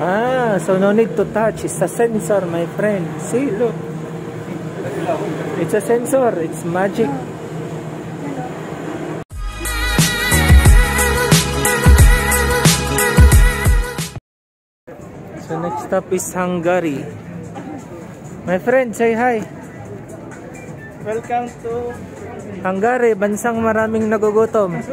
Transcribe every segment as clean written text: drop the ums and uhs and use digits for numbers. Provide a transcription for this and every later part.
Ah, so no need to touch. It's a sensor, my friend. See, look. It's a sensor. It's magic. So next stop is Hungary. My friend, say hi. Welcome to Hungary, bansang maraming nagugutom.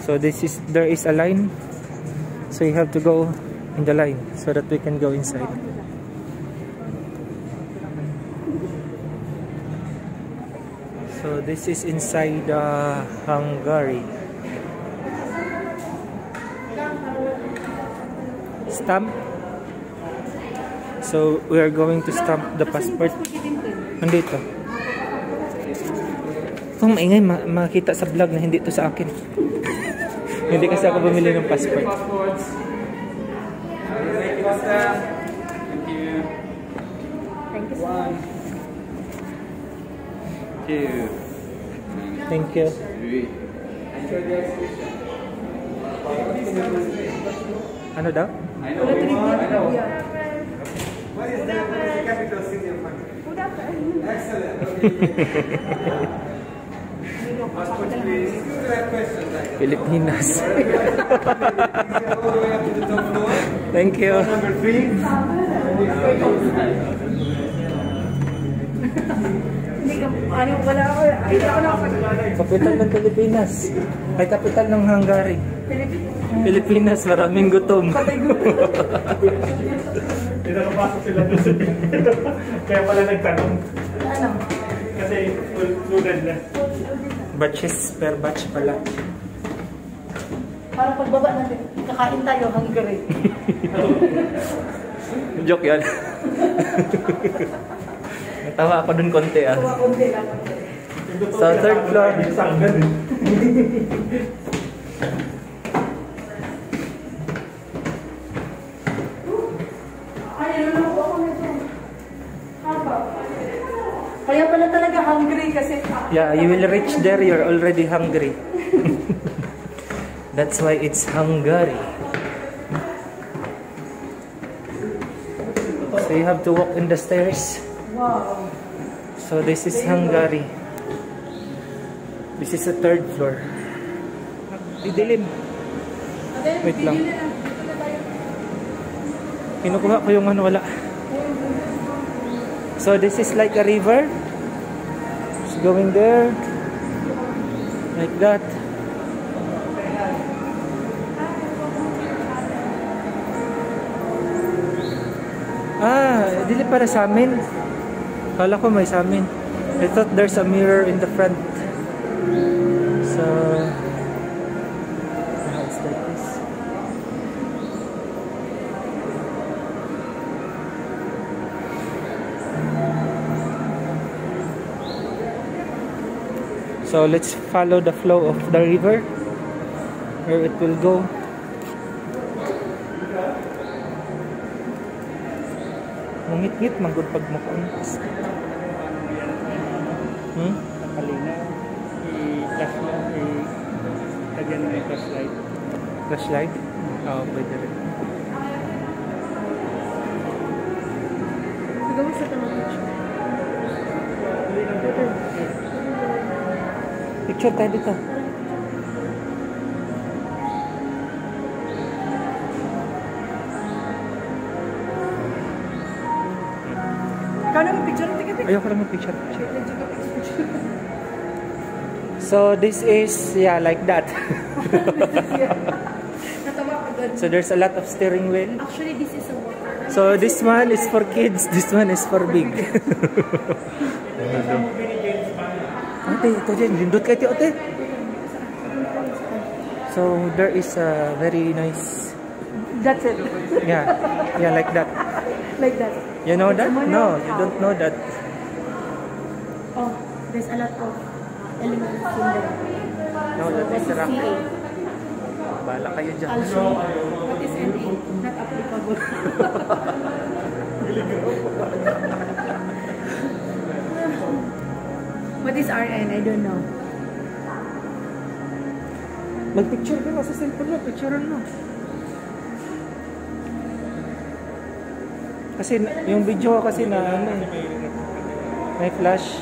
So there is a line. So you have to go in the line so that we can go inside. So this is inside Hungary. Stamp. So we are going to stamp the passport. Nandito. Kung maingay, makita sa vlog na hindi to sa akin. Hindi kasi ako bumili ng passport. Thank you. Thank you. 1, 2. Thank you. Ano daw? I know. What is the capital city of Hungary? Excellent. Passport, please. Pilipinas. Thank you. Number 3. Wala ako. Hindi ako nakapag- Kapital ng Pilipinas. Ay, kapital ng Hungary. Pilipinas, maraming gutom. Hindi nakapasok sila doon sa kaya pala nagtanong. Ano? Kasi loaded na. Batches per batch pala. Para pagbaba natin, kakain tayo Hungary. Joke yan. Natawa ako dun konti ah. Kunti lang. So third floor. Kaya pala talaga hungry kasi... Yeah, you will reach there, you're already hungry. That's why it's Hungary. So you have to walk in the stairs. Wow. So this is Hungary. This is the third floor. Didilim. Wait lang. Kinukuha ko yung ano, wala. So this is like a river. It's going there. Like that. Ah, dili para sa amin. Kala ko may sa amin. I thought there's a mirror in the front. So it's like this. So let's follow the flow of the river where it will go. Mungit-ngit manggod pag mukuan. Kalina. I-flash mo. I-tagyan mo yung flashlight. Flashlight? Oo, pwede rin. Siguro sa tamang picture. Picture tayo dito. Ikaw na mag-picture? Ayoko lang mag-picture. So this is, yeah, like that. So there's a lot of steering wheel. Actually, this is a water. So this one is for kids, this one is for big. Ate, ito dyan, lindot kayo tiyo, ate. So there is a very nice... That's it. Yeah, yeah, like that. Like that. You know that? No, you don't know that. Oh, there's a lot of elements in there. No, that is rock. CA. Bahala kayo dyan. Also, what is NA? Not applicable. What is RN? I don't know. Mag-picture ka sa cellphone mo. Picturean mo. Kasi yung video ko kasi na ano eh. May flash.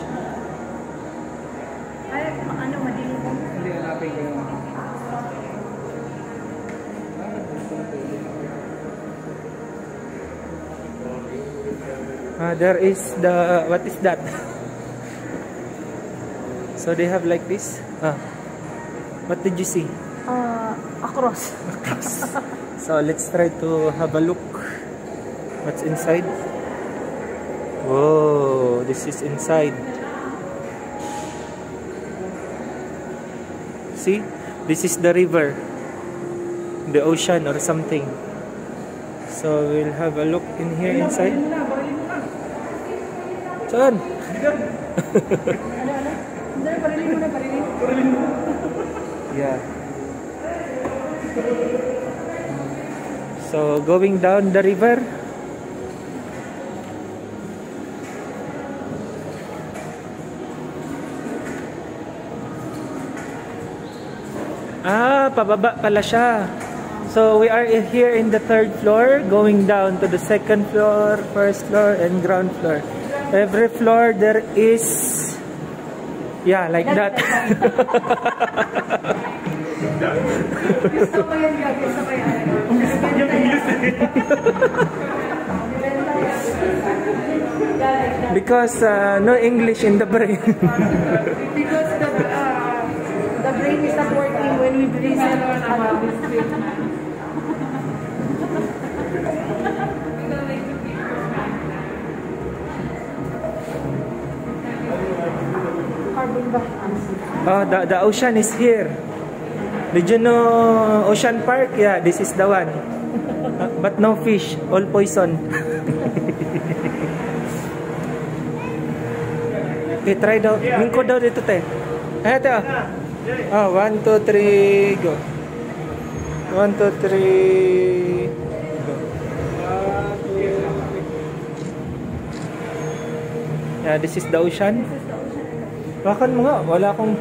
Ay, ano, madilim mo? Hindi, hanapin ko yung... There is the... What is that? So they have like this. What did you see? A cross. So let's try to have a look. What's inside? Whoa, this is inside. See, this is the river, the ocean or something. So we'll have a look in here inside. Saan? Yeah. So going down the river. Pababa pala siya. So we are here in the 3rd floor, going down to the 2nd floor, 1st floor, and ground floor. Every floor there is, yeah, like that. Gusto ko yan, gusto ko yan. Because no English in the brain. Because the brain is not working when we listen about this thing. Carbon back. The ocean is here. Did you know Ocean Park? Yeah, this is the one. But no fish, all poison. Okay, try daw. Lingkod daw dito, te. Ay, ate, 1, 2, 3, go. 1, 2, 3, go. Yeah, this is the ocean. Bakan mo nga, wala akong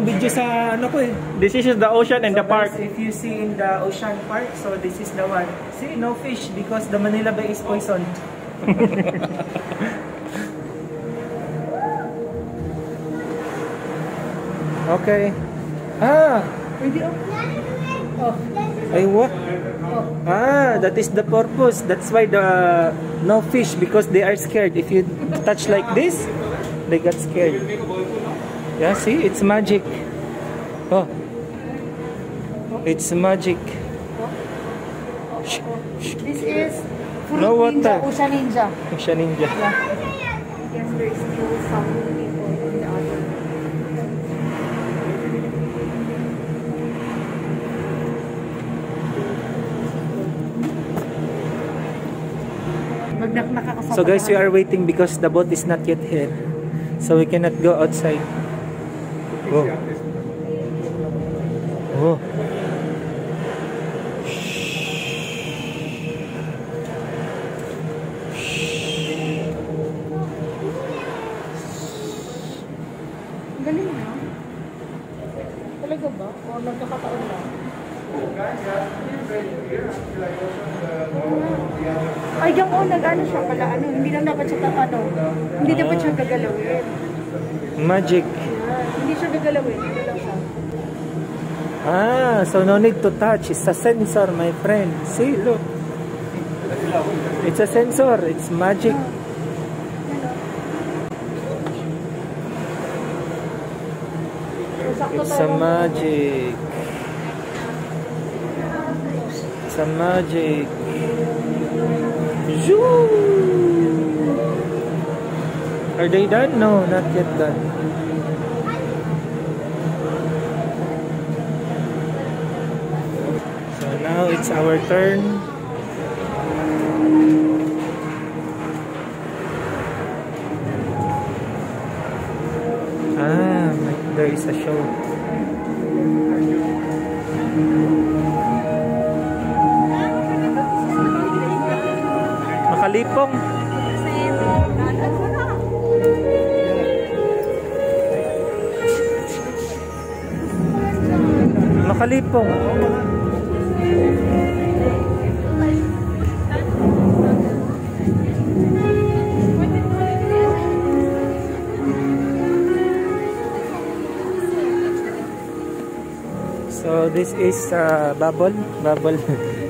video sa ano ko eh. This is the ocean and So the park. guys, if you see in the Ocean Park, so this is the one. See, no fish because the Manila Bay is poisoned. Okay. Ay, what? That is the purpose. That's why the no fish, because they are scared. If you touch like this, they get scared. Yeah, see, it's magic. Oh, it's magic. This is Fruit No Ninja, water. Ocean Ninja. Ocean Ninja. Yeah. Yes, there is still some people in the other. So guys, we are waiting because the boat is not yet here. So we cannot go outside. Oh. Oh. Galing na. Talaga ba? O nagkakataon lang? Ay, yung nag-ano siya pala, hindi lang dapat siya hindi dapat siya gagalawin. Magic. Hindi siya gagalawin, gagalaw siya. So no need to touch. It's a sensor, my friend. See, look. It's a sensor. It's magic. It's a magic. It's a magic. Zoo. Are they done? No, not yet done. So now it's our turn. There is a show. Makalipong. nakalipong. So this is bubble.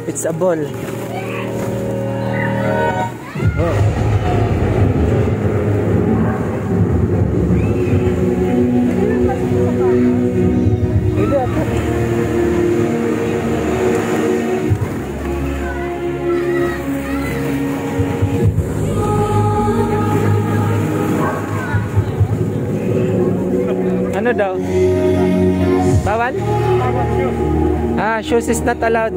It's a ball. Oh. Ano daw? Bawal? Ah, shoes is not allowed.